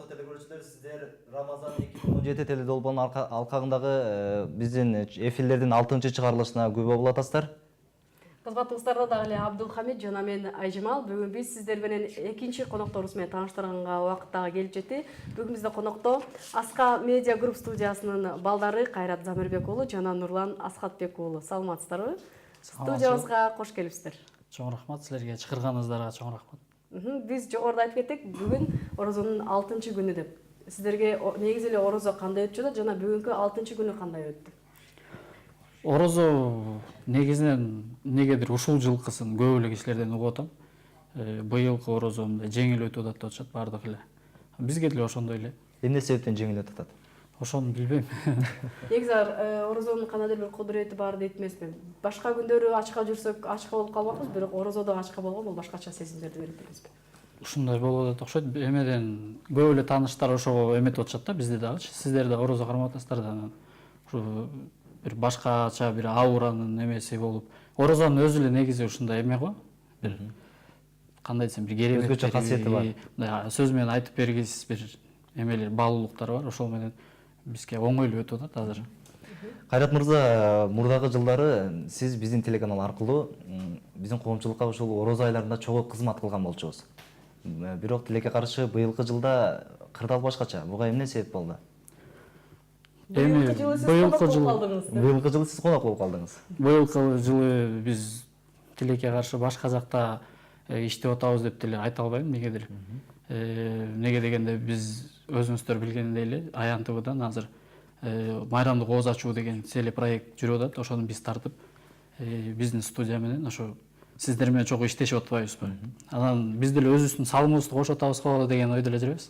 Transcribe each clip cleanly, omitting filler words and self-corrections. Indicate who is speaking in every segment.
Speaker 1: урматтуу телекөрүүчүлөр, сиздер Рамазан 2017 теле долбоонун алкагындагы биздин эфирлердин 6-чыгарылышына күбө болуп атасыздар.
Speaker 2: Кызматыбыздарда дагы эле Абдулхамид жана мен Айжамал. Бүгүн биз сиздер менен экинчи конокторубуз менен тааныштырганга убакыт дагы келип жетти. Бүгүн бизде конокто Аска Медиа Групп студиясынын балдары Кайрат Замирбек уулу жана Нурлан Асхатбек уулу. Саламатсыздарбы? Студиябызга кош келипсиздер.
Speaker 3: Чоң рахмат силерге, чакырганыңыздарга чоң рахмат.
Speaker 2: Биз жогоруда айтып кеттик, бүгүн орозонун 6-күнү деп. Сиздерге негизи эле орозо кандай өтүп жатат жана бүгүнкү 6-күнү кандай өттү?
Speaker 3: Орозо негизинен негедир ушул жылкысын көп эле кишилерден угуп атам. Быйылкы орозо мындай жеңил өтүп атат деп атышат баардык эле. Бизге деле ошондой эле.
Speaker 1: Эмне себептен жеңил өтүп атат?
Speaker 3: Ошону билбейм.
Speaker 2: Негизи орозонун кандайдыр бир кудурети бар дейт эмеспи? Башка күндөрү ачка жүрсөк ачка болуп калбакпыз, бирок орозодо ачка болгон бул башкача сезимдерди берет эмеспи?
Speaker 3: Ушундай болуп атат окшойт. Эмеден көп эле тааныштар ошого эметип атышат да, бизде дагычы. Сиздер да орозо кармап атасыздар да. Ушу бир башкача бир ауранын эмеси болуп. Орозонун өзү эле негизи ушундай эме го. Бир кандай десем, бир керемет
Speaker 1: өзгөчө касиети бар.
Speaker 3: Мындай сөз менен айтып бергис бир эмелер, баалуулуктар бар. Ошол менен бизге оңой эле өтүп атат азыр.
Speaker 1: Кайрат мырза, мурдагы жылдары сиз биздин телеканал аркылуу биздин коомчулукка ушул орозо айларында чогуу кызмат кылган болчубуз. Бирок тилекке каршы быйылкы жылда кырдаал башкача. Буга эмне себеп болду?
Speaker 2: Быйылкы
Speaker 1: Быйылкы жылы сиз конок болуп калдыңыз.
Speaker 3: Быйылкы жылы биз тилекке каршы башка жакта иштеп атабыз деп деле айта албайм, негедир. Неге дегенде биз өзүңүздөр билгендей эле Аян ТВдан азыр майрамдык ооз ачуу деген телепроект жүрүп атат. Ошону биз тартып биздин студия менен ошо сиздер менен чогуу иштешип атпайбызбы? Анан биз деле өзүбүздүн салымыбызды кошуп атабызбы деген ойдо эле жүрөбүз.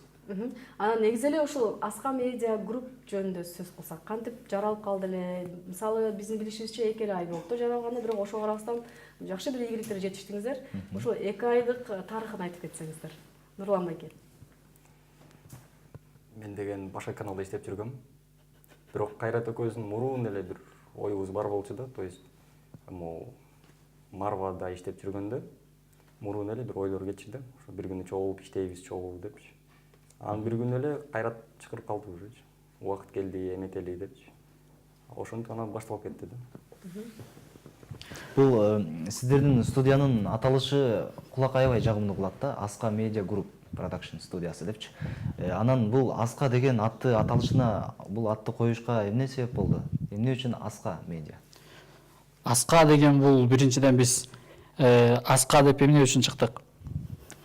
Speaker 2: Анан негизи эле ушул Аска Медиа Групп жөнүндө сөз кылсак, кантип жаралып калды эле? Мисалы биздин билишибизче 2 ай болупту жаралганда, бирок ошого карабастан жакшы бир ийгиликтерге жетиштиңиздер. Ушул 2 айдык тарыхын айтып кетсеңиздер. Нурлан байке.
Speaker 4: Мен деген башка каналда иштеп жүргөм. Бирок Кайрат экөөбүздүн мурун эле бир оюбуз бар болчу да, то есть Марвада иштеп жүргөндө мурун эле бир ойлор кетчү да. Ошо бир күнү чогулуп иштейбиз чогуу депчи. Анан бир күнү эле Кайрат чакырып калды уже. Убакыт келди, эметели депчи. Ошентип анан башталып кетти да.
Speaker 1: Бул сиздердин студиянын аталышы кулак аябай жагымдуу кылат да, Аска Медиа Групп Production студиясы депчи. Анан бул Аска деген атты аталышына бул атты коюшка эмне себеп болду? Эмне үчүн Аска Медиа?
Speaker 3: Аска деген бул биринчиден биз Аска деп эмне үчүн чыктык?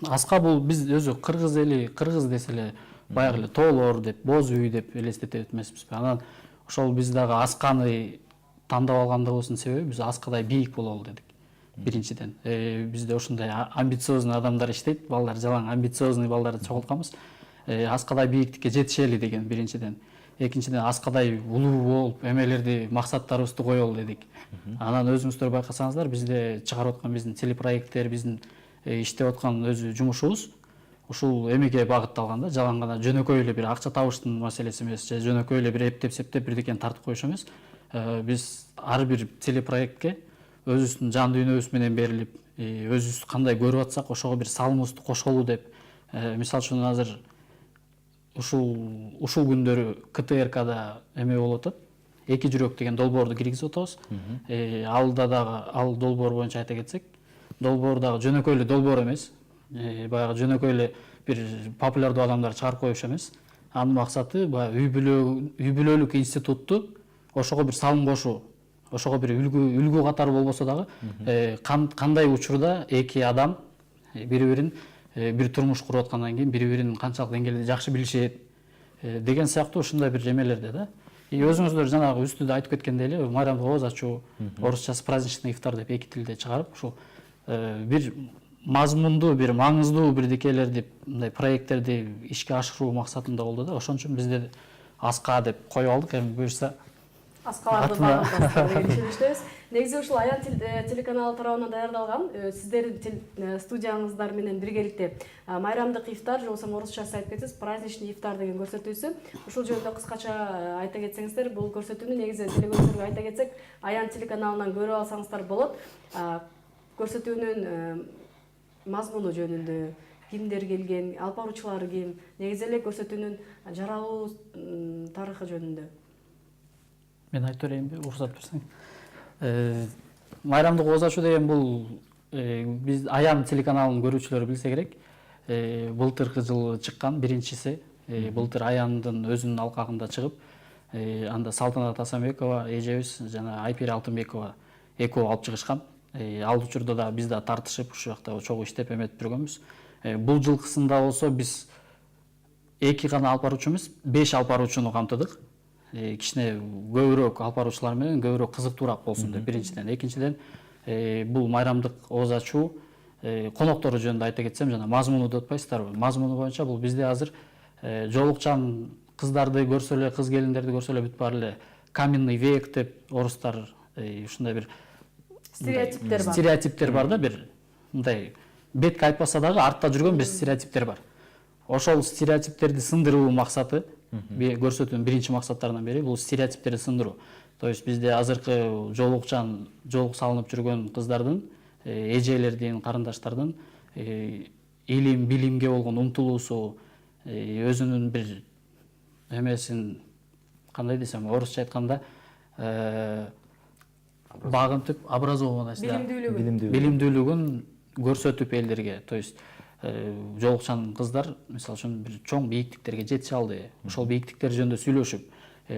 Speaker 3: Аска бул биз өзү кыргыз эли, кыргыз десе эле баягы эле тоолор деп, боз үй деп элестетет эмеспизби? Анан ошол биз дагы Асканы тандап алгандыгыбыздын себеби биз Аскадай бийик бололу дедик. Биринчиден бизде ушундай амбициозный адамдар иштейт, балдар жалаң амбициозный балдарды чогултканбыз. Аскадай бийиктикке жетишели деген биринчиден. Экинчиден Аскадай улуу болуп эмелерди, максаттарыбызды коелу дедик. Анан өзүңүздөр байкасаңыздар, бизде чыгарып аткан биздин телепроекттер, биздин иштеп аткан өзү жумушубуз ушул эмеге багытталган да, жалаң гана жөнөкөй эле бир акча табыштын маселеси эмес, же жөнөкөй эле бир эптеп-септеп бирдекени тартып коюш эмес. Биз ар бир телепроектке өзүбүздүн жан дүйнөбүз менен берилип, өзүбүз кандай көрүп атсак, ошого бир салымыбызды кошолу деп, мисалы үчүн азыр ушул күндөрү КТРКда эме болуп атат. Эки жүрөк деген долбоорду киргизип атабыз. Алда дагы ал долбоор боюнча айта кетсек, долбоор дагы жөнөкөй эле долбоор эмес. Баягы жөнөкөй эле бир популярдуу адамдар чыгарып коюш эмес. Анын максаты баягы үй бүлөлүк институтту ошого бир салым кошуу. Ошого бир үлгү катары болбосо дагы кандай учурда эки адам бири-бирин бир турмуш куруп аткандан кийин бири-бирин канчалык деңгээлде жакшы билишет деген сыяктуу ушундай бир эмелерде да. Өзүңүздөр жанагы үстүдө айтып кеткендей эле майрамдык ооз ачуу, орусчасы праздничный ифтар деп эки тилде чыгарып, ушул бир мазмундуу, бир маңыздуу бирдекелерди, мындай проекттерди ишке ашыруу максатында болду да. Ошон үчүн бизде Аска деп коюп алдык. Эми буюрса
Speaker 2: Аскаларды багыттап иштебиз. Негизи ушул Аян телеканалы тарабынан даярдалган сиздердин студияңыздар менен биргеликте майрамдык ифтар, же болбосо орусчасы айтып кетсеңиз, праздничный ифтар деген көрсөтүүсү. Ушул жөнүндө кыскача айта кетсеңиздер, бул көрсөтүүнү негизи телекөрүүчүлөргө айта кетсек, Аян телеканалынан көрүп алсаңыздар болот. Көрсөтүүнүн мазмуну жөнүндө, кимдер келген, алып баруучулар ким, негизи эле көрсөтүүнүн жаралуу тарыхы жөнүндө.
Speaker 3: Мен айтып берейинби, уруксат берсең. Майрамдык ооз ачуу деген бул биз Аян телеканалынын көрүүчүлөрү билсе керек. Былтыркы жылы чыккан биринчиси. Былтыр Аяндын өзүнүн алкагында чыгып, анда Салтанат Асанбекова эжебиз жана Айпери Алтынбекова экөө алып чыгышкан. Ал учурда да биз да тартышып ушул жакта чогуу иштеп эметип жүргөнбүз. Бул жылкысында болсо биз 2 гана алып баруучу эмес, 5 алып баруучуну камтыдык. Кичине көбүрөөк алып баруучулар менен көбүрөөк кызыктуураак болсун деп биринчиден. Экинчиден, бул майрамдык ооз ачуу коноктору жөнүндө айта кетсем, жана мазмуну деп атпайсыздарбы? Мазмуну боюнча бул бизде азыр жолукчан кыздарды көрсө эле, кыз келиндерди көрсө эле бүт баары эле каменный век деп орустар ушундай бир стереотиптер бар да, бир мындай бетке айтпаса дагы артта жүргөн бир стереотиптер бар. Ошол стереотиптерди сындыруу максаты, көрсөтүүнүн биринчи максаттарынан бири бул стереотиптерди сындыруу. То есть бизде азыркы жолукчан, жолук салынып жүргөн кыздардын, эжелердин, карындаштардын илим, билимге болгон умтулуусу, өзүнүн бир эмесин, кандай десем, орусча айтканда, багынтып, билимдүүлүгүн көрсөтүп элдерге. То есть жолукчан кыздар, мисалы үчүн, бир чоң бийиктиктерге жетише алды. Ошол бийиктиктер жөнүндө сүйлөшүп,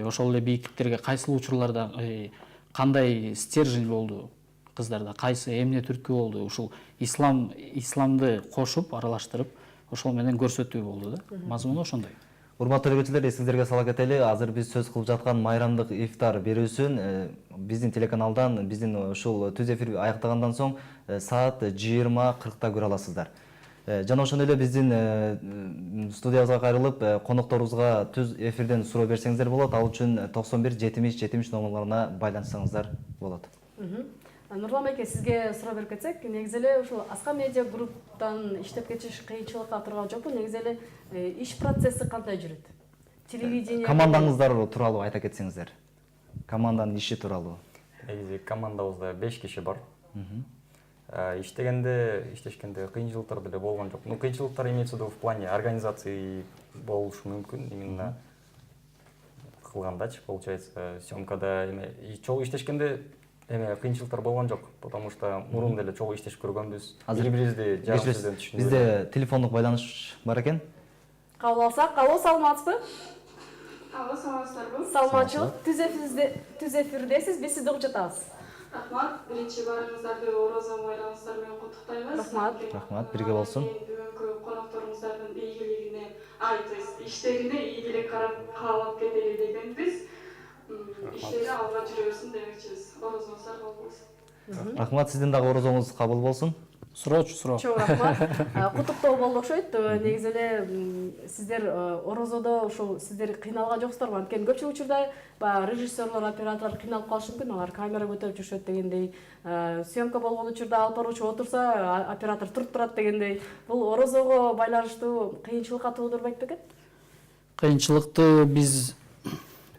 Speaker 3: ошол эле бийиктиктерге кайсыл учурларда кандай стержень болду кыздарда, кайсы эмне түрткү болду, ушул исламды кошуп, аралаштырып, ошол менен көрсөтүү болду да. Мазмуну ошондой.
Speaker 1: Урматтуу көрүүчүлөр, эсиңизерге сала кетели, азыр биз сөз кылып жаткан майрамдык ифтар берүүсүн биздин телеканалдан, биздин ушул түз эфир аяктагандан соң саат 20:40 көрө аласыздар. Жана ошондой эле биздин студиябызга кайрылып, конокторубузга түз эфирден суроо берсеңиздер болот. Ал үчүн 91 70 70 номерларына байланышсаңыздар болот.
Speaker 2: Нурлан байке, сизге суроо берип кетсек, негизи эле ушул Аска медиа групптан иштеп кетиш кыйынчылыкка турган жокпу? Негизи эле иш процесси кандай жүрөт? Телевидение
Speaker 1: Командаңыздар тууралуу айта кетсеңиздер. Команданын иши тууралуу.
Speaker 4: Негизи командабызда 5 киши бар. Иштешкенде кыйынчылыктар деле болгон жок. Ну, кыйынчылыктар имеется в виду в плане организации болушу мүмкүн. Именно кылгандачы, получается, съемкада чогуу иштешкенде кыйынчылыктар болгон жок, потому что мурун деле чогуу иштешип көргөнбүз. Бири-бирибизди жакшы түшүндүк.
Speaker 1: Бизде телефондук байланыш бар экен.
Speaker 2: кабыл алсак. Алло, саламатсызбы?
Speaker 5: Алло, саламатсыздарбы?
Speaker 2: Саламатчылык. Түз эфирдесиз, биз сизди угуп жатабыз.
Speaker 5: Рахмат, биринчи баарыңыздарды Орозо майрамыңыздар менен куттуктайбыз.
Speaker 1: Рахмат, бирге болсун.
Speaker 5: Бүгүнкү конокторуңуздардын ийгилигине, то есть иштерине ийгилик каалап кетели дегенбиз. Иштери алга жүрө берсин демекчибиз. Орозоңуздар кабыл болсун.
Speaker 1: Рахмат, сиздин дагы орозоңуз кабыл болсун.
Speaker 3: Суроо.
Speaker 2: Чоң рахмат. Куттуктоо болду окшойт. Негизи эле сиздер орозодо ушул сиздер кыйналган жоксуздарбы? Анткени көпчүлүк учурда баягы режиссерлор, операторлор кыйналып калышы мүмкүн. Алар камера көтөрүп жүрүшөт дегендей, съемка болгон учурда алып баруучу отурса, оператор туруп турат дегендей. Бул орозого байланыштуу кыйынчылыкка туудурбайт бекен?
Speaker 3: Кыйынчылыкты биз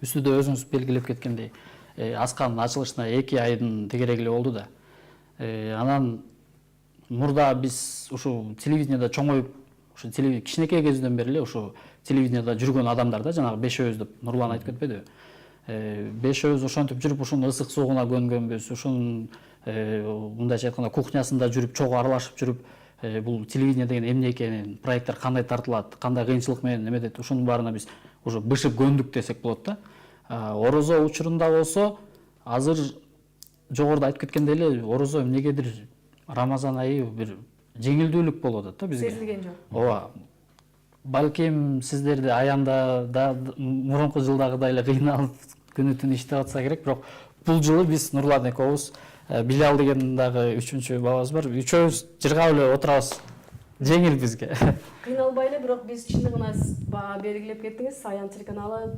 Speaker 3: үстүдө өзүңүз белгилеп кеткендей, Асканын ачылышына 2 айдын тегерек эле болду да. Анан мурда биз ушу телевидениеда чоңоюп, ушу кичинекей кезден бери эле ушу телевидениеда жүргөн адамдар да, жанагы бешөөбүз деп Нурлан айтып кетпедиби? Бешөөбүз ошентип жүрүп, ушунун ысык суугуна көнгөнбүз, ушунун мындайча айтканда кухнясында жүрүп, чогуу аралашып жүрүп, бул телевидение деген эмне экенин, проекттер кандай тартылат, кандай кыйынчылык менен эметет, ушунун баарына биз уже бышып көндүк десек болот да. Орозо учурунда болсо, азыр жогоруда айтып кеткендей эле, орозо эмнегедир Рамазан айы бир жеңилдүүлүк болуп атат да бизге.
Speaker 2: Сезилген жок.
Speaker 3: Ооба. Балким сиздерди аянда да мурунку жылдагыдай эле кыйналып күнү-түн иштеп атса керек, бирок бул жылы биз Нурлан экөөбүз, Билал деген дагы 3-чү бабабыз бар, үчөөбүз жыргап эле отурабыз. Жеңил бизге.
Speaker 2: Кыйналбай эле, бирок биз чындыгына белгилеп кеттиңиз, Аян телеканалы,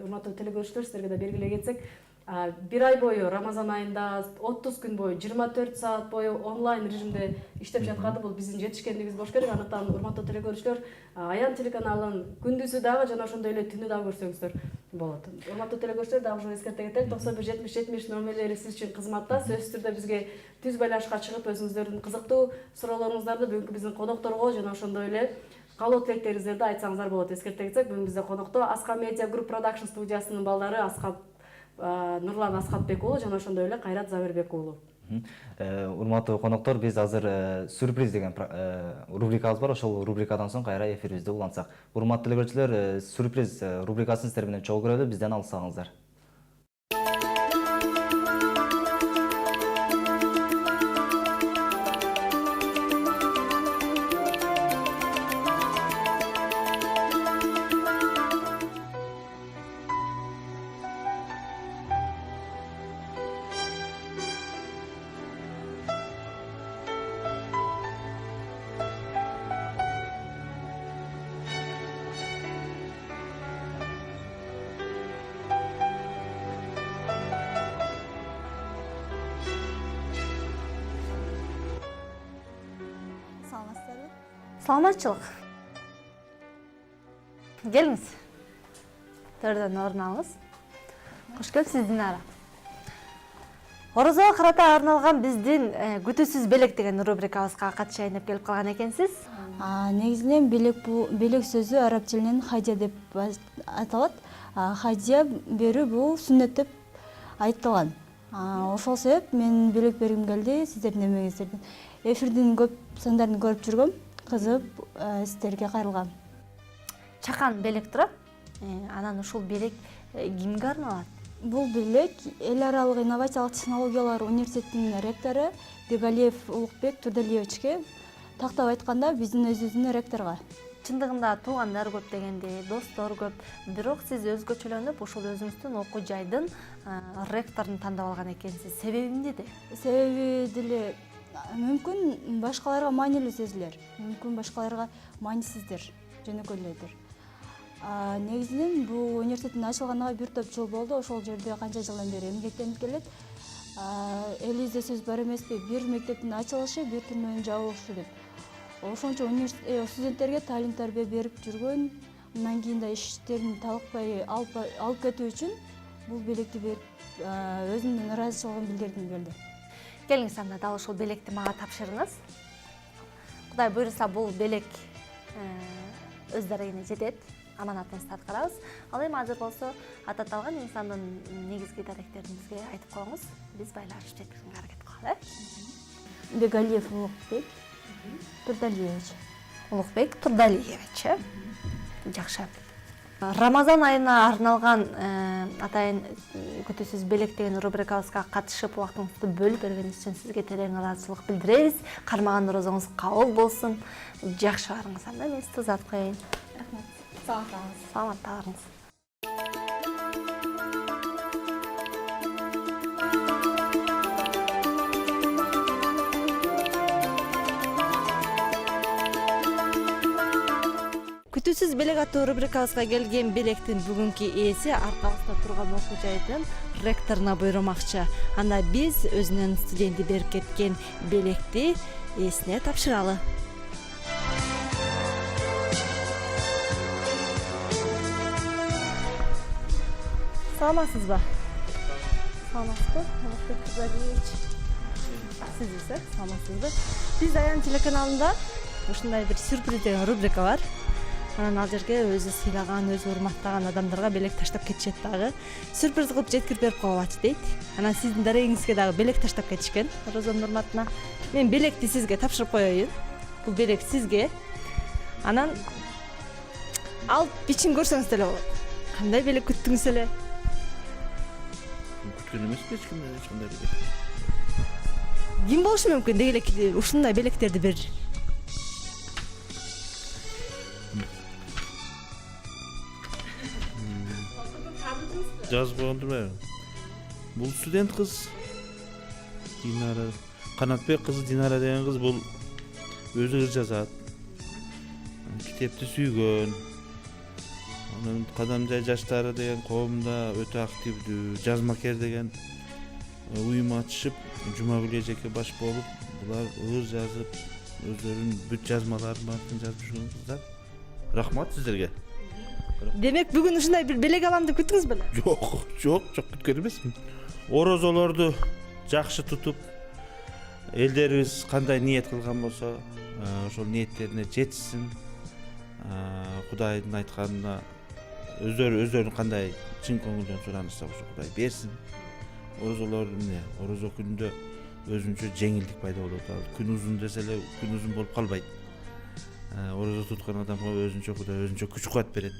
Speaker 2: урматтуу телекөрүүчүлөр, сиздерге да белгилей кетсек, 1 ай бою Рамазан айында 30 күн бою 24 саат бою онлайн режимде иштеп жатканы бул биздин жетишкендигибиз болуш керек. Андыктан урматтуу телекөрүүчүлөр, Аян телеканалын күндүзү дагы жана ошондой эле түнү дагы көрсөңүздөр болот. Урматтуу телекөрүүчүлөр, дагы ошо эскерте кетели, 91 70 70 номерлери сиз үчүн кызматта. Сөзсүз түрдө бизге түз байланышка чыгып өзүңүздөрдүн кызыктуу суроолоруңуздарды бүгүнкү биздин конокторго жана ошондой эле каалоо тилектериңиздерди айтсаңыздар болот. Эскерте кетсек, бүгүн бизде конокто Аска Медиа Групп Продакшн студиясынын балдары Нурлан Аскатбек уулу жана ошондой эле Кайрат Забирбек уулу.
Speaker 1: Урматтуу коноктор, биз азыр сюрприз деген рубрикабыз бар. Ошол рубрикадан соң кайра эфирибизде улантсак. Урматтуу телекөрүүчүлөр, сюрприз рубрикасын сиздер менен чогуу көрөлү, бизден алыстагыңыздар.
Speaker 6: Саламатчылык. Келиңиз. Төрдөн орун алыңыз. Кош келипсиз Динара. Орозого карата арналган биздин күтүүсүз белек деген рубрикабызга катышайын деп келип калган экенсиз.
Speaker 7: Негизинен белек сөзү араб тилинен хадия деп аталат. Хадия берүү бул сүннөт деп айтылган. Ошол себеп мен белек бергим келди сиздердин эмегиңиздерден. Эфирдин көп сандарын көрүп жүргөм. Кызып сиздерге кайрылгам.
Speaker 6: Чакан белек турат. Анан ушул белек кимге арналат?
Speaker 7: Бул белек эл аралык инновациялык технологиялар университетинин ректору Бегалиев Улукбек Турдалиевичке, тактап айтканда биздин өзүбүздүн ректорго.
Speaker 6: Чындыгында туугандар көп дегендей, достор көп. Бирок сиз өзгөчөлөнүп ушул өзүңүздүн окуу жайдын ректорун тандап алган экенсиз. Себеби эмнеде?
Speaker 7: Себеби деле мүмкүн башкаларга маанилүү сезилер, мүмкүн башкаларга маанисиздер, жөнөкөй эледир. Негизинен бул университеттин ачылганына бир топ жыл болду. Ошол жерде канча жылдан бери эмгектенип келет. Элибизде сөз бар эмеспи? Бир мектептин ачылышы, бир түрмөнүн жабылышы деп. Ошончо студенттерге таалим тарбия берип жүргөн, андан кийин да иштерин талыкпай алып кетүү үчүн бул белекти берип, өзүнүн ыраазычылыгын билдиргим келди.
Speaker 6: Келиңиз, анда дал ушул белекти мага тапшырыңыз. Кудай буйруса бул белек өз дарегине жетет. Аманатыңызды аткарабыз. Ал эми азыр болсо аталган инсандын негизги даректерин бизге айтып коюңуз. Биз байланышып жеткизүүгө аракет кылалы.
Speaker 7: Бегалиев Улукбек Турдалиевич.
Speaker 6: Улукбек Турдалиевич. Жакшы. Рамазан айына арналган атайын күтүүсүз белек деген рубрикабызга катышып убактыңызды бөлүп бергениңиз үчүн сизге терең ыраазычылык билдиребиз. Кармаган розоңуз кабыл болсун. Жакшы барыңыз, анда мен сизди узатып коеюн.
Speaker 7: Рахмат. Саламат.
Speaker 6: Саламатта барыңыз. Күтүүсүз белек аттуу рубрикабызга келген белектин бүгүнкү ээси аркабызда турган окуу жайдын ректоруна буйрумакчы. Анда биз өзүнүн студенти берип кеткен белекти ээсине тапшыралы. Саламатсызбы? Саламатсызбы? Улукбек Турдалиевич. Сиз саламатсызбы? Биз Аян телеканалында ушундай бир сюрприз деген рубрика бар. Анан ал жерге өзү сыйлаган, өзү урматтаган адамдарга белек таштап кетишет дагы. Сюрприз кылып жеткирип берип койгулачы дейт. Анан сиздин дарегиңизге дагы белек таштап кетишкен. Розонун урматына. Мен белекти сизге тапшырып коеюн. Бул белек сизге. Анан алып бичин көрсөңүз деле болот. Кандай белек күттүңүз эле?
Speaker 8: Күткөн эмес эч кимден эч кандай белек.
Speaker 6: Ким болушу мүмкүн деги эле ушундай белектерди бер.
Speaker 8: Жазып койгон турбайбы? Бул студент кыз Динара, Канатбек кызы Динара деген кыз бул өзү ыр жазат. Китепти сүйгөн. Анан Кадамжай жаштары деген коомдо өтө активдүү, Жазмакер деген уюм ачышып, Жумагүл эжеке баш болуп, булар ыр жазып, өздөрүнүн бүт жазмаларын баарын жазып жүргөн кыздар. Рахмат сиздерге.
Speaker 6: Демек бүгүн ушундай бир белек алам деп күттүңүз беле?
Speaker 8: Жок күткөн эмесмин. Орозолорду жакшы тутуп, элдерибиз кандай ниет кылган болсо, ошол ниеттерине жетишсин. Кудайдын айтканына өздөрү кандай чын көңүлдөн суранышса ошо Кудай берсин. Орозо күнүндө өзүнчө жеңилдик пайда болот. Күн узун десе эле күн узун болуп калбайт. Орозо туткан адамга өзүнчө Кудай өзүнчө күч кубат берет.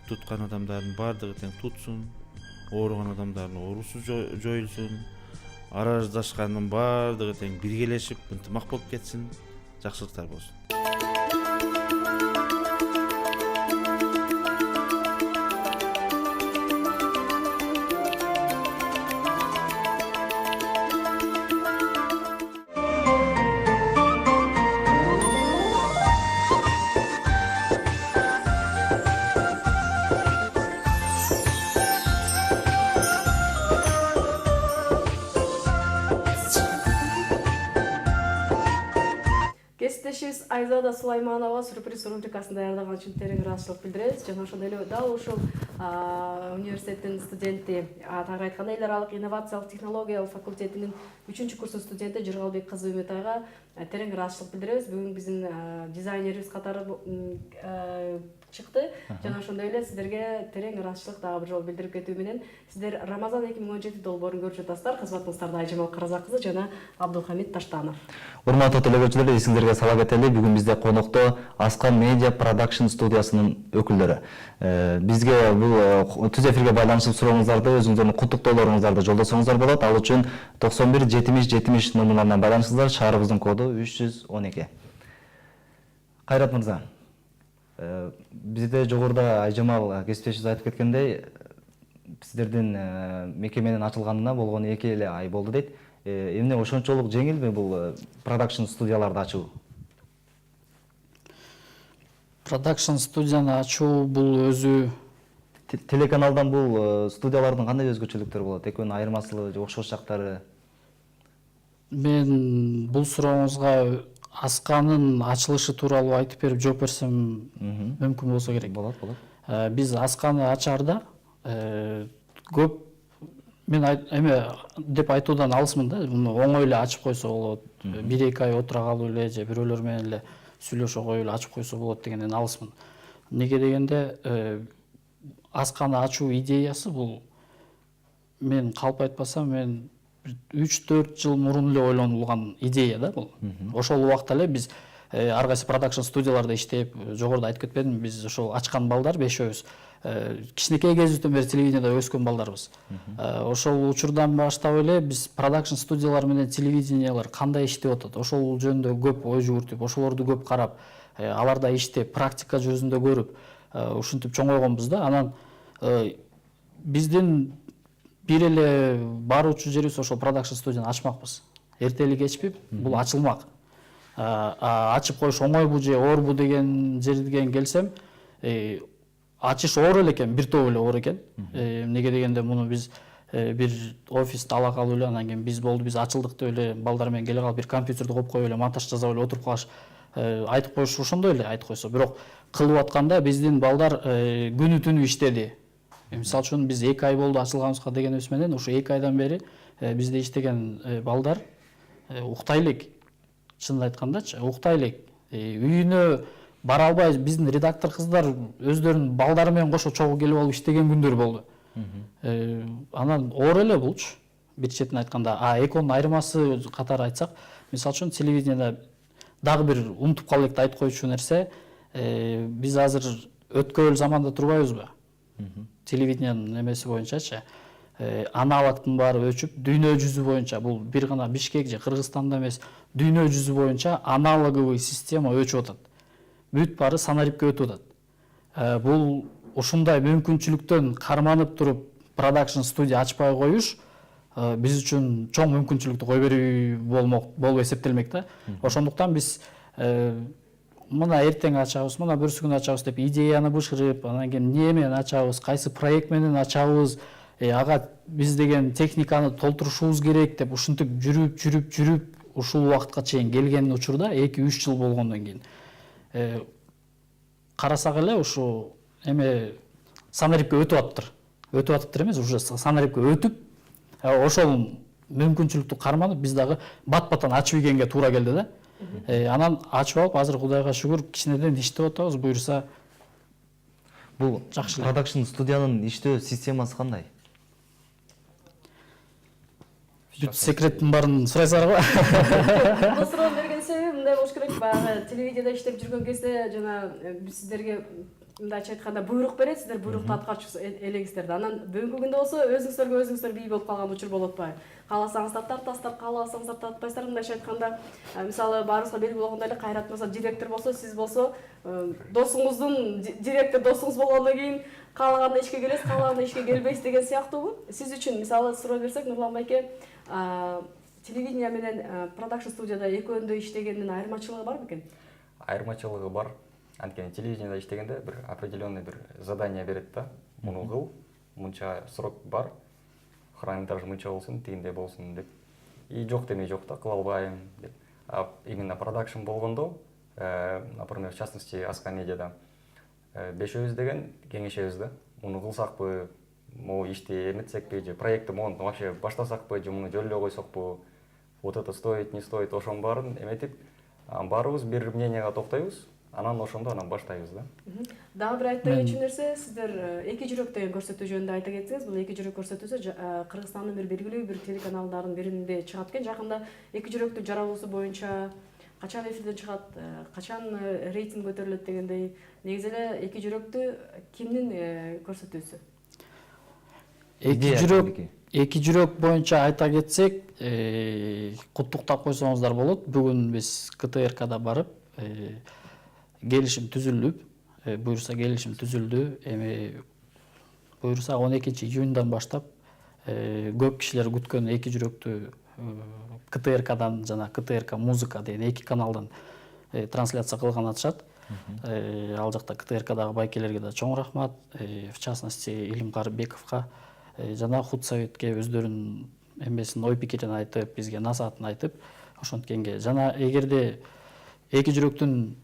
Speaker 8: Туткан адамдардын баардыгы тең тутсун, ооруган адамдардын оорусу жоюлсун, араздашкандын баардыгы тең биргелешип, ынтымак болуп кетсин, жакшылыктар болсун.
Speaker 2: Кесиптешибиз Айзада Сулайманова сюрприз рубрикасын даярдаган үчүн терең ыраазычылык билдиребиз. Жана ошондой эле дал ушул университеттин студенти, атайын айтканда эл аралык инновациялык технологиялык факультетинин 3-курстун студенти Жыргалбек кызы Үмүтайга терең ыраазычылык билдиребиз. Бүгүн биздин дизайнерибиз катары чыкты. Жана ошондой эле сиздерге терең ыраазычылык дагы бир жолу билдирип кетүү менен сиздер Рамазан 2017 долбоорун көрүп жатасыздар. Кызматыңыздарда Айжамал Караза кызы жана Абдулхамид Таштанов.
Speaker 1: Урматтуу телекөрүүчүлөр, эсиңерге сала кетели, бүгүн бизде конокто Аска Media Production студиясынын өкүлдөрү. Бизге бул түз эфирге байланышып сурооңуздарды, өзүңүздөрдүн куттуктоолоруңуздарды жолдосоңуздар болот. Ал үчүн 91 70 70 номерларынан байланышыңыздар. Шаарыбыздын коду 312. Кайрат мырза, бизде жогоруда Айжамал кесиптешибиз айтып кеткендей, сиздердин мекеменин ачылганына болгону 2 эле ай болду дейт. Эмне ошончолук жеңилби бул продакшн студияларды ачуу?
Speaker 3: Продакшн студияны ачуу бул өзү
Speaker 1: Телеканалдан бул студиялардын кандай өзгөчөлүктөрү болот? Экөөнүн айырмасы же окшош жактары?
Speaker 3: мен бул сурооңузга Асканын ачылышы тууралуу айтып берип жооп берсем мүмкүн болсо керек.
Speaker 1: Болот.
Speaker 3: Биз Асканы ачаарда көп мен эме деп айтуудан алысмын да, муну оңой эле ачып койсо болот, 1-2 ай отура калып эле же бирөөлөр менен эле сүйлөшө коюп эле ачып койсо болот дегенден алысмын. Неге дегенде Асканы ачуу идеясы бул мен калп айтпасам мен 3-4 жыл мурун эле ойлонулган идея да бул. Ошол убакта эле биз ар кайсы продакшн студияларда иштеп, жогоруда айтып кетпедимби, биз ошол ачкан балдар бешөөбүз кичинекей кезибизден бери телевидениеда өскөн балдарбыз. Ошол учурдан баштап эле биз продакшн студиялар менен телевидениялар кандай иштеп атат, ошол жөнүндө көп ой жүгүртүп, ошолорду көп карап, аларда иштеп, практика жүзүндө көрүп, ушинтип чоңойгонбуз да. Анан биздин бир эле баруучу жерибиз ошол продакшн студияны ачмакпыз. Эртели кечпи бул ачылмак. Ачып коюш оңойбу же оорбу деген жерден келсем, ачыш оор эле экен, бир топ эле оор экен. Неге дегенде муну биз бир офисти ала калып эле, анан кийин биз ачылдык деп эле балдар менен келе калып бир компьютерди коюп коюп эле монтаж жасап эле отуруп калыш, айтып коюш ошондой эле айтып койсо. Бирок кылып атканда биздин балдар күнү түнү иштеди. Мисалы үчүн биз 2 ай болду ачылганыбызга дегенибиз менен ошо 2 айдан бери бизде иштеген балдар уктай элек. Чынын айткандачы, уктай элек. Үйүнө бара албай биздин редактор кыздар өздөрүнүн балдары менен кошо чогуу келип алып иштеген күндөр болду. Анан оор эле булчу. Бир четин айтканда, экөөнүн айырмасы катары айтсак, мисалы үчүн телевидениеда дагы бир унутуп кала электи айтып коючу нерсе, биз азыр өткөрүл заманда турбайбызбы? Телевидениянын эмеси боюнчачы, аналогтун баары өчүп, дүйнө жүзү боюнча, бул бир гана Бишкек же Кыргызстанда эмес, дүйнө жүзү боюнча аналоговый система өчүп атат. Бүт баары санарипке өтүп атат. Бул ушундай мүмкүнчүлүктөн карманып туруп продакшн студия ачпай коюш биз үчүн чоң мүмкүнчүлүктү кой берүү болуп эсептелмек да. Ошондуктан биз мына эртең ачабыз, мына бүрсү күнү ачабыз деп идеяны бышырып, анан кийин эмне менен ачабыз, кайсы проект менен ачабыз, ага биз деген техниканы толтурушубуз керек деп ушинтип жүрүп ушул убакытка чейин келген учурда 2-3 жыл болгондон кийин карасак эле ушу эме санариптке өтүп атыптыр эмес, уже санариптке өтүп ошол мүмкүнчүлүктү карманып биз дагы бат-баттан ачып ийгенге туура келди да. Анан ачып алып азыр Кудайга шүгүр кичинеден иштеп атабыз, буюрса.
Speaker 1: Бул продакшн студиянын иштөө системасы кандай?
Speaker 3: Бүт секреттин баарын сурайсыңарбы?
Speaker 2: Бул суроо берген себеби мындай болуш керек, баягы телевидениеде иштеп жүргөн кезде жана биз сиздерге мындайча айтканда буйрук берет, сиздер буйрукту аткарчу элеңиздер да. Анан бүгүнкү күндө болсо өзүңүздөр бий болуп калган учур болуп атпайбы? Кааласаңыздар тартасыздар, каалабасаңыздар тартпайсыздар. Мындайча айтканда, мисалы баарыбызга белгилүү болгондой эле Кайрат мырза директор болсо, сиз болсо досуңуздун директор досуңуз болгондон кийин каалаганда ишке келесиз, каалаганда ишке келбейсиз деген сыяктуубу? Сиз үчүн мисалы суроо берсек, Нурлан байке, телевидение менен продакшн студияда экөөндө иштегендин айырмачылыгы бар бекен?
Speaker 4: Айырмачылыгы бар. Анткени телевидениеде иштегенде бир определенный бир задание берет да. Муну кыл, мынча срок бар. Хронометраж мынча болсун, тигиндей болсун деп. И жок демей жок да, кыла албайм деп. А именно продакшн болгондо, например, в частности, Аска медиада бешөөбүз деген кеңешебиз да. Муну кылсакпы, могу ишти эметсекпи, же проектти могу вообще баштасакпы, же муну жөлүп койсокпу, вот это стоит, не стоит, ошонун баарын эметип, баарыбыз бир мненияга токтойбуз. Анан ошондо баштайбыз да.
Speaker 2: Дагы бир айта кетчү нерсе, сиздер Эки жүрөк деген көрсөтүү жөнүндө айта кетсеңиз, бул Эки жүрөк көрсөтүүсү Кыргызстандын бир белгилүү бир телеканалдардын биринде чыгат экен. Жакында Эки жүрөктүн жаралуусу боюнча качан эфирден чыгат, качан рейтинг көтөрүлөт дегендей. Негизи эле Эки жүрөктү кимдин көрсөтүүсү?
Speaker 3: Эки жүрөк боюнча айта кетсек, куттуктап койсоңуздар болот. Бүгүн биз КТРКда барып келишим түзүлүп, буюрса келишим түзүлдү. Эми буюрса 12-июньдан баштап көп кишилер күткөн Эки жүрөктү КТРКдан жана КТРК музыка деген 2 каналдан трансляция кылган атышат. Ал жакта КТРКдагы байкелерге да чоң рахмат, в частности Илимкар Бековго жана худсоветке өздөрүнүн эмесин ой пикирин айтып, бизге насаатын айтып, ошонткенге. Жана эгерде Эки жүрөктүн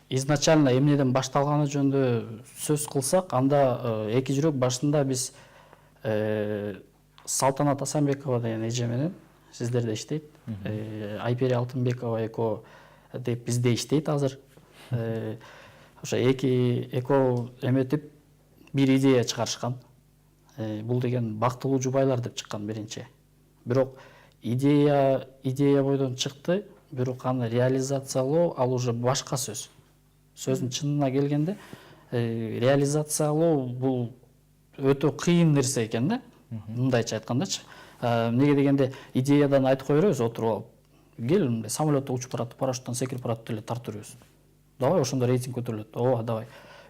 Speaker 3: изначально эмнеден башталганы жөнүндө сөз кылсак, анда Эки жүрөк башында биз Салтанат Асанбекова деген эже менен сиздерде иштейт, Айпери Алтынбекова эко деп бизде иштейт азыр. Ошо эко эметип бир идея чыгарышкан. Бул деген бактылуу жубайлар деп чыккан биринчи. Бирок идея бойдон чыкты, бирок аны реализациялоо ал уже башка сөз. Сөздүн чынына келгенде, реализациялоо бул өтө кыйын нерсе экен да. Мындайча айткандачы. Эмнеге дегенде идеядан айтып кое беребиз, отуруп алып. Кел, самолетто учуп барат, парашюттан секирип барат эле тартып беребиз. Давай ошондо рейтинг көтөрүлөт. Ооба, давай.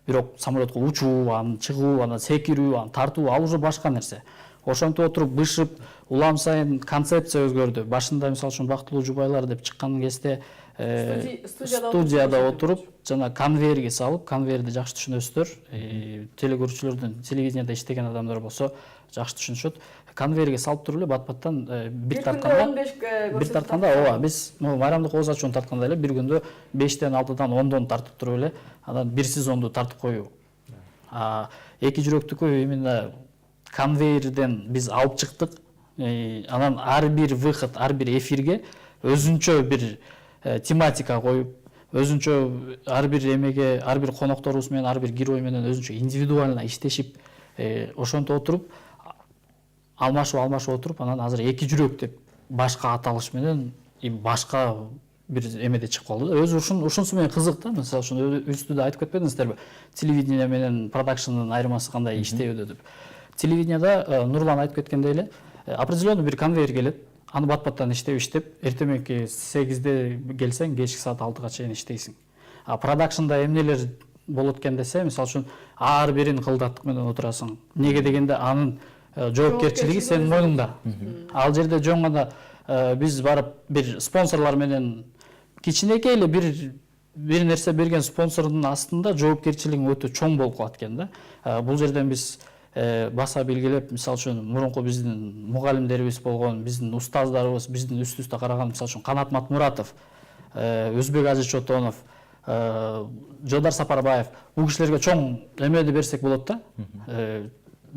Speaker 3: Бирок самолетко учуу, анан чыгуу, анан секирүү, анан тартуу ал уже башка нерсе. Ошентип отуруп бышып, улам сайын концепция өзгөрдү. Башында мисалы үчүн бактылуу жубайлар деп чыккан кезде студияда отуруп, жана конвейерге салып, конвейерди жакшы түшүнөсүздөр. Телекөрүүчүлөрдүн телевидениеде иштеген адамдар болсо жакшы түшүнүшөт. Конвейерге салып туруп эле бат-баттан бир тартканда, ооба, биз майрамдык ооз ачууну тартканда эле бир күндө 5-тен 6-дан 10-дон тартып туруп эле, анан бир сезонду тартып коюу. Эки жүрөктүкү именно конвейерден биз алып чыктык. Анан ар бир выход, ар бир эфирге өзүнчө бир тематика коюп, өзүнчө ар бир эмеге, ар бир конокторубуз менен, ар бир герой менен өзүнчө индивидуально иштешип, ошентип отуруп, алмашып отуруп, анан азыр Эки жүрөк деп башка аталыш менен башка бир эмеде чыгып калды. Өзү ушунусу менен кызык да. Мисалы үчүн үстүдө айтып кетпедиңиздерби? Телевидение менен продакшндын айырмасы кандай иштебеди деп. Телевидениеда Нурлан айтып кеткендей эле, определенный бир конвейер келет. Аны бат-баттан иштеп, эртеменки 8-де келсең, кечки саат 6-га чейин иштейсиң. Продакшнда эмнелер болот экен десе, мисалы үчүн ар бирин кылдаттык менен отурасың. Неге дегенде анын жоопкерчилиги сенин мойнуңда. Ал жерде жөн гана биз барып бир спонсорлор менен кичинекей эле бир бир нерсе берген спонсордун астында жоопкерчилигиң өтө чоң болуп калат экен да. Бул жерден биз баса белгилеп, мисалы үчүн мурунку биздин мугалимдерибиз болгон, биздин устаздарыбыз, биздин үстүбүздө караган, мисалы үчүн Канат Матмуратов, Өзбек Азиз Чотонов, Жодар Сапарбаев, бул кишилерге чоң эмеди берсек болот да.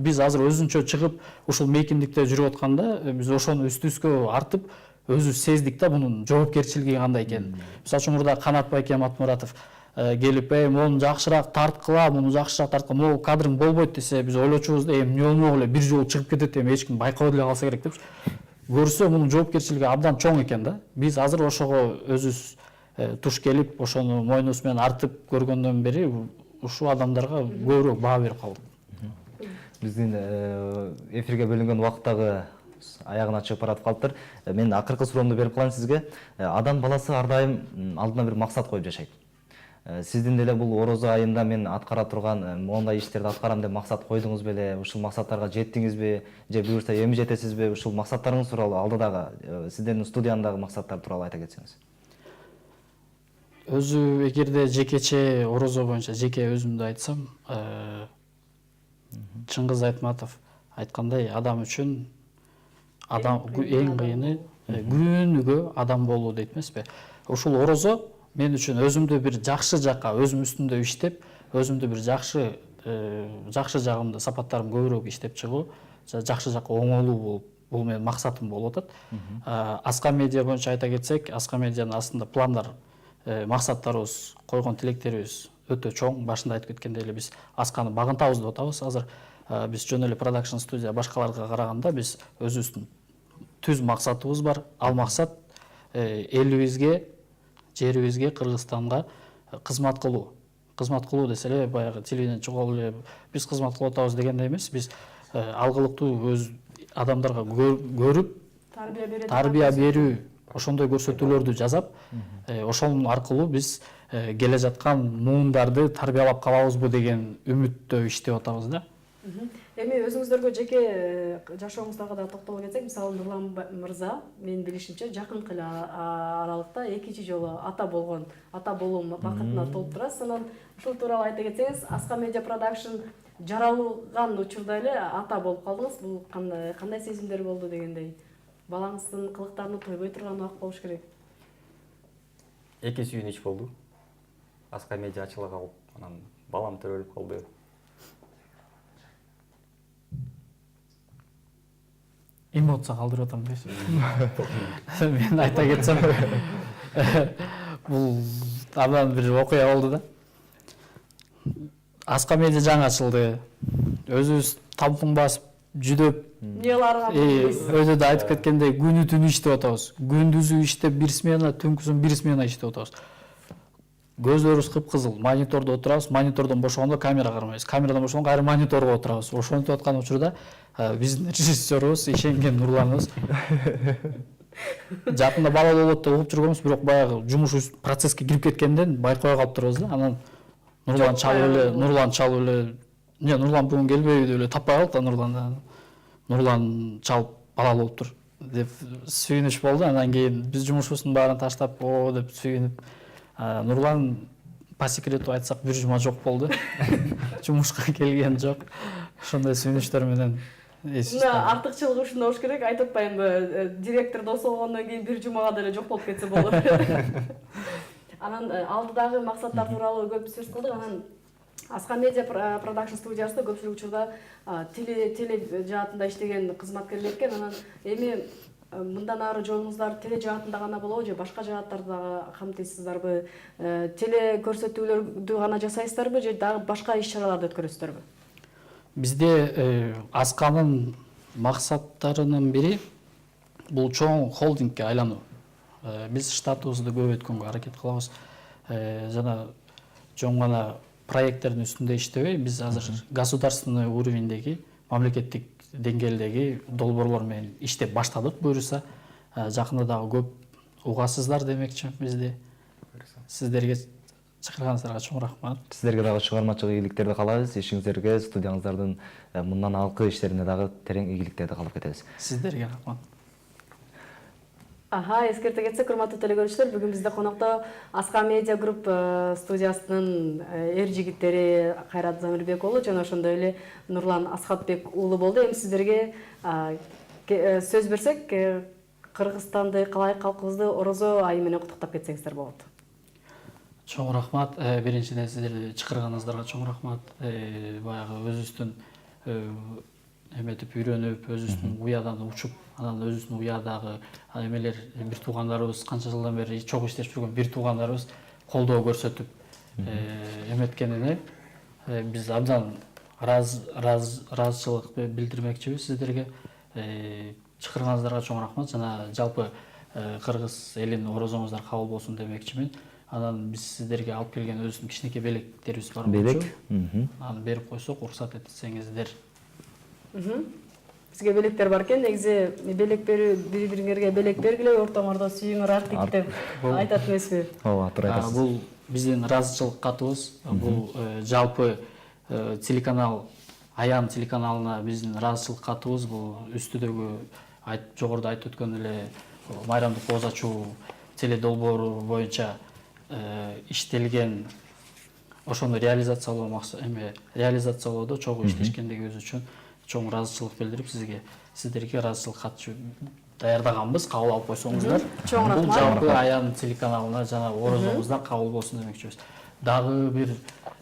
Speaker 3: Биз азыр өзүнчө чыгып ушул мейкиндикте жүрүп атканда, биз ошону үстүбүзгө артып өзүбүз сездик да бунун жоопкерчилиги кандай экенин. Мисалы үчүн мурда Канат байке Матмуратов келип, муну жакшыраак тарткыла, муну жакшыраак тарткыла, могу кадрың болбойт десе, биз ойлочубуз, эмне болмок эле, бир жолу чыгып кетет, эч ким байкабай деле калса керек деп. Көрсө мунун жоопкерчилиги абдан чоң экен да. Биз азыр ошого өзүбүз туш келип, ошону мойнубуз менен артып көргөндөн бери ушул адамдарга көбүрөөк баа берип калдык.
Speaker 1: Биздин эфирге бөлүнгөн убакыт дагы аягына чыгып баратып калыптыр. Мен акыркы суроомду берип калайын сизге. Адам баласы ар дайым алдына бир максат коюп жашайт. Сиздин деле бул орозо айында мен аткара турган моундай иштерди аткарам деп максат койдуңуз беле? Ушул максаттарга жеттиңизби? Же буюрса эми жетесизби? Ушул максаттарыңыз тууралуу, алдыдагы сиздердин студиянын максаттары тууралуу айта кетсеңиз.
Speaker 3: Өзү эгерде жекече орозо боюнча жеке өзүмдү айтсам, Чыңгыз Айтматов айткандай, адам үчүн эң кыйыны күнүгө адам болуу дейт эмеспи? Ушул орозо мен үчүн өзүмдү бир жакшы жакка, өзүм үстүндө иштеп, өзүмдү бир жакшы жагымды, сапаттарым көбүрөөк иштеп чыгуу, жакшы жакка оңолуу болуп, бул менин максатым болуп атат. Аска медиа боюнча айта кетсек, Аска медианын астында пландар, максаттарыбыз, койгон тилектерибиз өтө чоң. Башында айтып кеткендей эле биз Асканы багынтабыз деп атабыз. Азыр биз жөн эле продакшн студия башкаларга караганда биз өзүбүздүн түз максатыбыз бар. Ал максат элибизге, жерибизге, Кыргызстанга кызмат кылуу. Кызмат кылуу десе эле баягы телевидение чыгып эле биз кызмат кылып атабыз дегендей эмес. Биз алгылыктуу өз адамдарга көрүп, тарбия берүү, ошондой көрсөтүүлөрдү жасап, ошонун аркылуу биз келе жаткан муундарды тарбиялап калабызбы деген үмүттө иштеп атабыз да.
Speaker 2: Эми өзүңүздөргө жеке жашооңуздарга да токтоло кетсек, мисалы Нурлан мырза, менин билишимче, жакынкы эле аралыкта экинчи жолу ата болуу бакытына толуп турасыз. Анан ушул тууралуу айта кетсеңиз, Аска медиа продакшн жаралган учурда эле ата болуп калдыңыз. Бул кандай сезимдер болду дегендей? Балаңыздын кылыктарына тойбой турган убакыт болуш керек.
Speaker 4: Эки сүйүнүч болду. Аска медиа ачыла калып, анан балам төрөлүп калды.
Speaker 3: Эмоция калтырып атам дейсиз. Мен айта кетсем, бул абдан бир окуя болду да. Аска медиа жаңы ачылды. Өзүбүз тампың басып, жүдөп, өзү да айтып кеткендей, күнү түнү иштеп атабыз. Күндүзү иштеп бир смена, түнкүсүн бир смена иштеп атабыз. Көзлөрүбүз кыпкызыл, монитордо отурабыз, монитордон бошогондо камера кармайбыз. Камерадан бошогондо кайра мониторго отурабыз. Ошентип аткан учурда биздин режиссерубуз, ишенген Нурланыбыз жакында бала болот деп угуп жүргөнбүз, бирок баягы жумуш процесске кирип кеткенден байкабай калыптырбыз да. Анан Нурлан чалып эле, Нурлан бүгүн келбейби деп эле таппай калдык да. Нурлан чалып балалуу болуптур деп сүйүнүч болду. Андан кийин биз жумушубуздун баарын таштап, деп сүйүнүп, Нурлан по секрету айтсак бир жума жок болду. Жумушка келген жок. Ошондой сүйүнүчтөр менен
Speaker 2: артыкчылыгы ушунда болуш керек. Айтып атпаймынбы, директор досу болгондон кийин бир жумага деле жок болуп кетсе болот. Анан алдыдагы максаттар тууралуу көп сөз кылдык. Анан Аска медиа продакшн студиясында көпчүлүк учурда теле жаатында иштеген кызматкерлер экен. Анан эми мындан ары жолуңуздар теле жаатында гана болобу же башка жааттарды дагы камтыйсыздарбы? Теле көрсөтүүлөрдү гана жасайсыздарбы же дагы башка иш-чараларды өткөрөсүздарбы?
Speaker 3: Бизде Асканын максаттарынын бири бул чоң холдингке айлануу. Биз штатыбызды көбөйткөнгө аракет кылабыз. Жана чоң гана проекттердин үстүндө иштебей, биз азыр государственный уровеньдеги, мамлекеттик деңгээлдеги долбоорлор менен иштеп баштадык. Буюрса, жакында дагы көп угасыздар демекчи бизди. Сиздерге чакырганыңыздарга чоң рахмат.
Speaker 1: Сиздерге дагы чыгармачылык ийгиликтерди каалайбыз. Ишиңиздерге, студияңыздардын мындан алкы иштерине дагы терең ийгиликтерди каалап кетебиз.
Speaker 3: Сиздерге рахмат.
Speaker 2: Эскерте кетсек, урматтуу телекөрүүчүлөр, бүгүн бизде конокто Аска Медиа Групп студиясынын эр жигиттери Кайрат Замирбек уулу жана ошондой эле Нурлан Асхатбек уулу болду. Эми сиздерге сөз берсек, Кыргызстанды, калай калкыбызды Орозо айы менен куттуктап кетсеңиздер болот.
Speaker 3: Чоң рахмат. Биринчиден сиздерди чакырганыңыздарга чоң рахмат. Баягы өзүбүздүн эметип үйрөнүп, өзүбүздүн уядан учуп, анан өзүбүздүн уядагы эмелер бир туугандарыбыз канча жылдан бери чогуу иштешип жүргөн бир туугандарыбыз колдоо көрсөтүп эметкенине биз абдан ыраазычылык билдирмекчибиз сиздерге. Чакырганыңыздарга чоң рахмат жана жалпы кыргыз элинин орозоңуздар кабыл болсун демекчимин. Анан биз сиздерге алып келген өзүбүздүн кичинекей белектерибиз бар болчу. Аны берип койсок, уруксат этсеңиздер.
Speaker 2: Бизге белектер бар экен. Негизи белек берүү, бири-бириңерге белек бергиле, ортоңордо сүйүңөр артик деп айтат эмеспи?
Speaker 1: Ооба, туура айтасыз.
Speaker 3: Бул биздин ыраазычылык катыбыз. Бул жалпы телеканал, Аян телеканалына биздин ыраазычылык катыбыз. Бул үстүдөгү жогоруда айтып өткөн эле майрамдык кооз ачуу теледолбоору боюнча иштелген, ошону реализациялоодо чогуу иштешкендигибиз үчүн чоң ыраазычылык билдирип, сиздерге ыраазычылык кат даярдаганбыз, кабыл алып койсоңуздар.
Speaker 2: Чоң рахмат.
Speaker 3: Бул жалпы Аян телеканалына жана орозоңуздар кабыл болсун демекчибиз. Дагы бир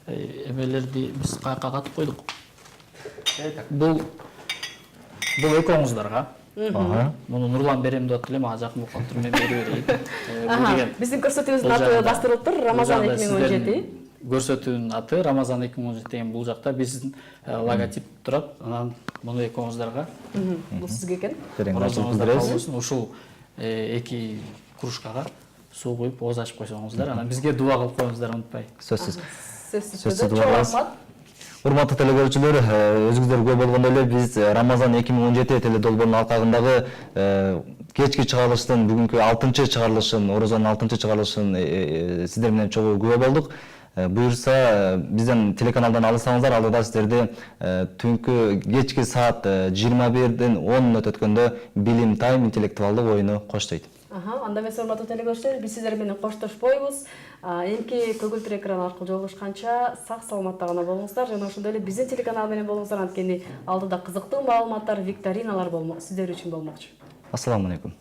Speaker 3: эмелерди биз каяка катып койдук. Бул экөөңуздарга. Муну Нурлан берем деп атты эле, мага жакын болуп калыптыр, мен бере берейин.
Speaker 2: Биздин көрсөтүүбүздүн аты бастырылыптыр, Рамазан 2017.
Speaker 3: Көрсөтүүнүн аты Рамазан 2017 деген бул жакта биздин логотип турат. Анан муну экөөңуздарга.
Speaker 2: Бул сизге экен.
Speaker 3: Ушул 2 кружкага суу куюп, ооз ачып койсоңуздар, анан бизге дуа кылып коюңуздар, унутпай.
Speaker 1: Сөзсүз.
Speaker 2: Сөзсүз чоң рахмат.
Speaker 1: Урматтуу телекөрүүчүлөр, өзүңүздөр күбө болгондой эле биз Рамазан 2017 теледолбоорунун алкагындагы кечки чыгарылыштын, бүгүнкү 6-чы чыгарылышын, Орозонун 6-чы чыгарылышын сиздер менен чогуу күбө болдук. Буюрса, бизден телеканалдан алсаңыздар, алдыда сиздерди түнкү кечки саат 21-ден 10 мүнөт өткөндө Билим Тайм интеллектуалдык оюну коштойт.
Speaker 2: Анда эмес, урматтуу телекөрүүчүлөр, биз сиздер менен коштошпойбуз. Эмки көгүлтүр экран аркылуу жолугушканча сак саламатта гана болуңуздар жана ошондой эле биздин телеканал менен болуңуздар, анткени алдыда кызыктуу маалыматтар, викториналар сиздер үчүн болмокчу.
Speaker 1: Ассаламу алейкум.